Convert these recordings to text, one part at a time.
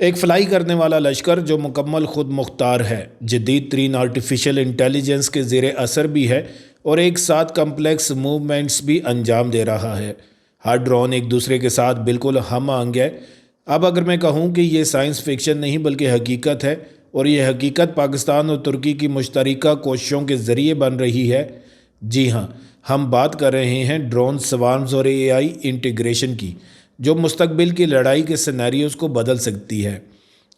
ایک فلائی کرنے والا لشکر جو مکمل خود مختار ہے، جدید ترین آرٹیفیشل انٹیلیجنس کے زیر اثر بھی ہے اور ایک ساتھ کمپلیکس موومنٹس بھی انجام دے رہا ہے۔ ہر ڈرون ایک دوسرے کے ساتھ بالکل ہم آہنگ ہے۔ اب اگر میں کہوں کہ یہ سائنس فکشن نہیں بلکہ حقیقت ہے، اور یہ حقیقت پاکستان اور ترکی کی مشترکہ کوششوں کے ذریعے بن رہی ہے۔ جی ہاں، ہم بات کر رہے ہیں ڈرون سوارمز اور اے آئی انٹیگریشن کی، جو مستقبل کی لڑائی کے سینیریوز کو بدل سکتی ہے۔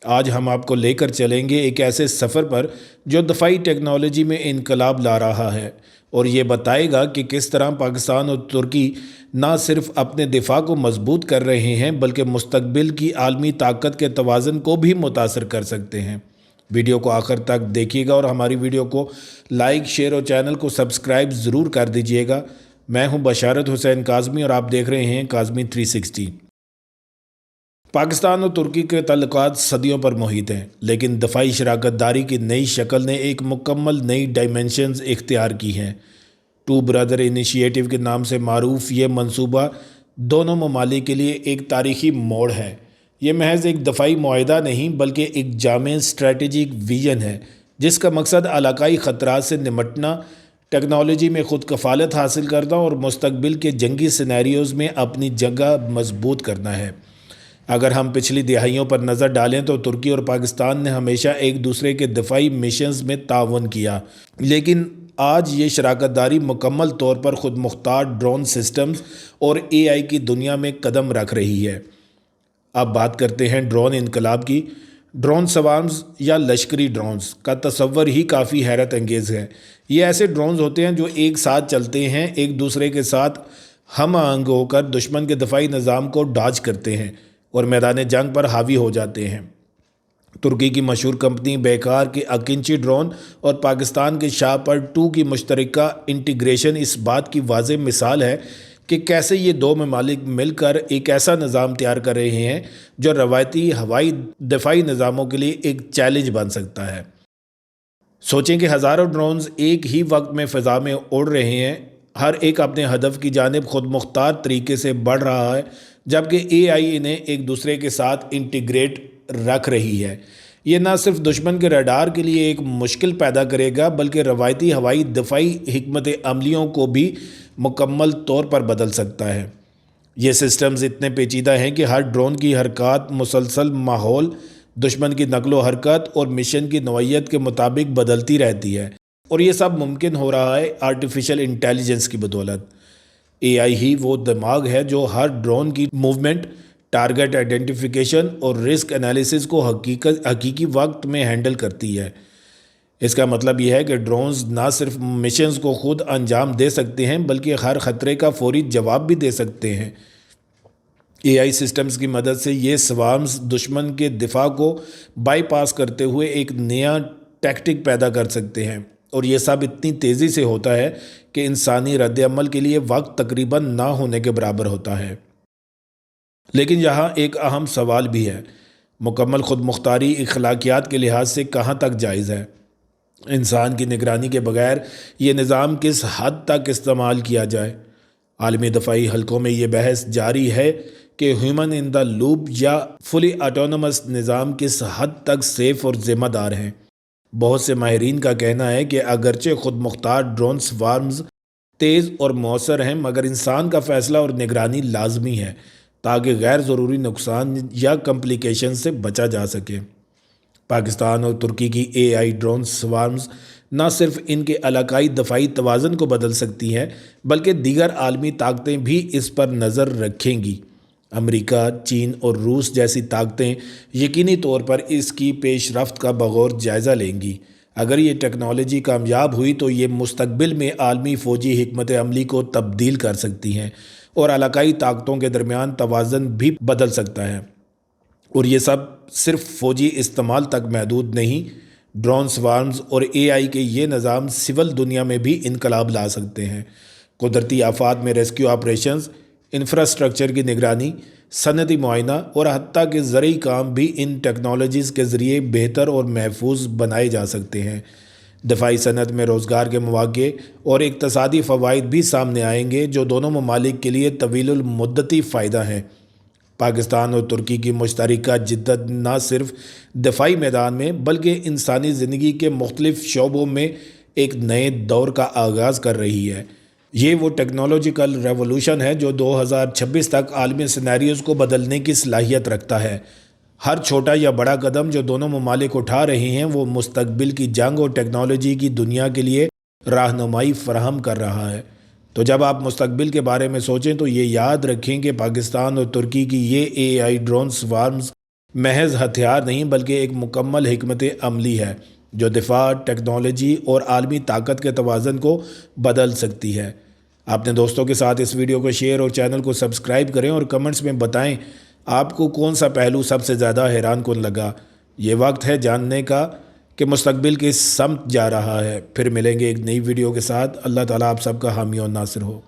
آج ہم آپ کو لے کر چلیں گے ایک ایسے سفر پر جو دفاعی ٹیکنالوجی میں انقلاب لا رہا ہے، اور یہ بتائے گا کہ کس طرح پاکستان اور ترکی نہ صرف اپنے دفاع کو مضبوط کر رہے ہیں بلکہ مستقبل کی عالمی طاقت کے توازن کو بھی متاثر کر سکتے ہیں۔ ویڈیو کو آخر تک دیکھیے گا اور ہماری ویڈیو کو لائک، شیئر اور چینل کو سبسکرائب ضرور کر دیجیے گا۔ میں ہوں بشارت حسین کاظمی اور آپ دیکھ رہے ہیں کاظمی 360۔ پاکستان اور ترکی کے تعلقات صدیوں پر محیط ہیں، لیکن دفاعی شراکت داری کی نئی شکل نے ایک مکمل نئی ڈائمنشنز اختیار کی ہیں۔ ٹو برادر انیشیٹو کے نام سے معروف یہ منصوبہ دونوں ممالک کے لیے ایک تاریخی موڑ ہے۔ یہ محض ایک دفاعی معاہدہ نہیں بلکہ ایک جامع اسٹریٹجک ویژن ہے جس کا مقصد علاقائی خطرات سے نمٹنا، ٹیکنالوجی میں خود کفالت حاصل کرنا اور مستقبل کے جنگی سینیریوز میں اپنی جگہ مضبوط کرنا ہے۔ اگر ہم پچھلی دہائیوں پر نظر ڈالیں تو ترکی اور پاکستان نے ہمیشہ ایک دوسرے کے دفاعی مشنز میں تعاون کیا، لیکن آج یہ شراکت داری مکمل طور پر خود مختار ڈرون سسٹمز اور اے آئی کی دنیا میں قدم رکھ رہی ہے۔ اب بات کرتے ہیں ڈرون انقلاب کی۔ ڈرون سوارمز یا لشکری ڈرونز کا تصور ہی کافی حیرت انگیز ہے۔ یہ ایسے ڈرونز ہوتے ہیں جو ایک ساتھ چلتے ہیں، ایک دوسرے کے ساتھ ہم آہنگ ہو کر دشمن کے دفاعی نظام کو ڈاج کرتے ہیں اور میدان جنگ پر حاوی ہو جاتے ہیں۔ ترکی کی مشہور کمپنی بیکار کے اکنچی ڈرون اور پاکستان کے شاپر 2 کی مشترکہ انٹیگریشن اس بات کی واضح مثال ہے کہ کیسے یہ دو ممالک مل کر ایک ایسا نظام تیار کر رہے ہیں جو روایتی ہوائی دفاعی نظاموں کے لیے ایک چیلنج بن سکتا ہے۔ سوچیں کہ ہزاروں ڈرونز ایک ہی وقت میں فضا میں اڑ رہے ہیں، ہر ایک اپنے ہدف کی جانب خود مختار طریقے سے بڑھ رہا ہے، جبکہ اے آئی انہیں ایک دوسرے کے ساتھ انٹیگریٹ رکھ رہی ہے۔ یہ نہ صرف دشمن کے ریڈار کے لیے ایک مشکل پیدا کرے گا بلکہ روایتی ہوائی دفاعی حکمت عملیوں کو بھی مکمل طور پر بدل سکتا ہے۔ یہ سسٹمز اتنے پیچیدہ ہیں کہ ہر ڈرون کی حرکات مسلسل ماحول، دشمن کی نقل و حرکت اور مشن کی نوعیت کے مطابق بدلتی رہتی ہے، اور یہ سب ممکن ہو رہا ہے آرٹیفیشل انٹیلیجنس کی بدولت۔ اے آئی ہی وہ دماغ ہے جو ہر ڈرون کی موومنٹ، ٹارگٹ آئیڈینٹیفیکیشن اور رسک انالیسز کو حقیقی وقت میں ہینڈل کرتی ہے۔ اس کا مطلب یہ ہے کہ ڈرونز نہ صرف مشنز کو خود انجام دے سکتے ہیں بلکہ ہر خطرے کا فوری جواب بھی دے سکتے ہیں۔ اے آئی سسٹمز کی مدد سے یہ سوارمز دشمن کے دفاع کو بائی پاس کرتے ہوئے ایک نیا ٹیکٹک پیدا کر سکتے ہیں، اور یہ سب اتنی تیزی سے ہوتا ہے کہ انسانی رد عمل کے لیے وقت تقریباً نہ ہونے کے برابر ہوتا ہے۔ لیکن یہاں ایک اہم سوال بھی ہے، مکمل خود مختاری اخلاقیات کے لحاظ سے کہاں تک جائز ہے؟ انسان کی نگرانی کے بغیر یہ نظام کس حد تک استعمال کیا جائے؟ عالمی دفاعی حلقوں میں یہ بحث جاری ہے کہ ہیومن ان دا لوپ یا فلی آٹونومس نظام کس حد تک سیف اور ذمہ دار ہیں۔ بہت سے ماہرین کا کہنا ہے کہ اگرچہ خود مختار ڈرون سوارمز تیز اور مؤثر ہیں، مگر انسان کا فیصلہ اور نگرانی لازمی ہے تاکہ غیر ضروری نقصان یا کمپلیکیشن سے بچا جا سکے۔ پاکستان اور ترکی کی اے آئی ڈرون سوارمز نہ صرف ان کے علاقائی دفاعی توازن کو بدل سکتی ہیں بلکہ دیگر عالمی طاقتیں بھی اس پر نظر رکھیں گی۔ امریکہ، چین اور روس جیسی طاقتیں یقینی طور پر اس کی پیش رفت کا بغور جائزہ لیں گی۔ اگر یہ ٹیکنالوجی کامیاب ہوئی تو یہ مستقبل میں عالمی فوجی حکمت عملی کو تبدیل کر سکتی ہیں اور علاقائی طاقتوں کے درمیان توازن بھی بدل سکتا ہے۔ اور یہ سب صرف فوجی استعمال تک محدود نہیں، ڈرون سوارمز اور اے آئی کے یہ نظام سول دنیا میں بھی انقلاب لا سکتے ہیں۔ قدرتی آفات میں ریسکیو آپریشنز، انفراسٹرکچر کی نگرانی، صنعتی معائنہ اور حتیٰ کہ زرعی کام بھی ان ٹیکنالوجیز کے ذریعے بہتر اور محفوظ بنائے جا سکتے ہیں۔ دفاعی صنعت میں روزگار کے مواقع اور اقتصادی فوائد بھی سامنے آئیں گے جو دونوں ممالک کے لیے طویل المدتی فائدہ ہیں۔ پاکستان اور ترکی کی مشترکہ جدت نہ صرف دفاعی میدان میں بلکہ انسانی زندگی کے مختلف شعبوں میں ایک نئے دور کا آغاز کر رہی ہے۔ یہ وہ ٹیکنالوجیکل ریولوشن ہے جو 2026 تک عالمی سیناریوز کو بدلنے کی صلاحیت رکھتا ہے۔ ہر چھوٹا یا بڑا قدم جو دونوں ممالک اٹھا رہے ہیں وہ مستقبل کی جنگ اور ٹیکنالوجی کی دنیا کے لیے رہنمائی فراہم کر رہا ہے۔ تو جب آپ مستقبل کے بارے میں سوچیں تو یہ یاد رکھیں کہ پاکستان اور ترکی کی یہ AI ڈرون سوارمز محض ہتھیار نہیں بلکہ ایک مکمل حکمت عملی ہے جو دفاع، ٹیکنالوجی اور عالمی طاقت کے توازن کو بدل سکتی ہے۔ اپنے دوستوں کے ساتھ اس ویڈیو کو شیئر اور چینل کو سبسکرائب کریں اور کمنٹس میں بتائیں آپ کو کون سا پہلو سب سے زیادہ حیران کن لگا۔ یہ وقت ہے جاننے کا کہ مستقبل کس سمت جا رہا ہے۔ پھر ملیں گے ایک نئی ویڈیو کے ساتھ۔ اللہ تعالیٰ آپ سب کا حامی اور ناصر ہو۔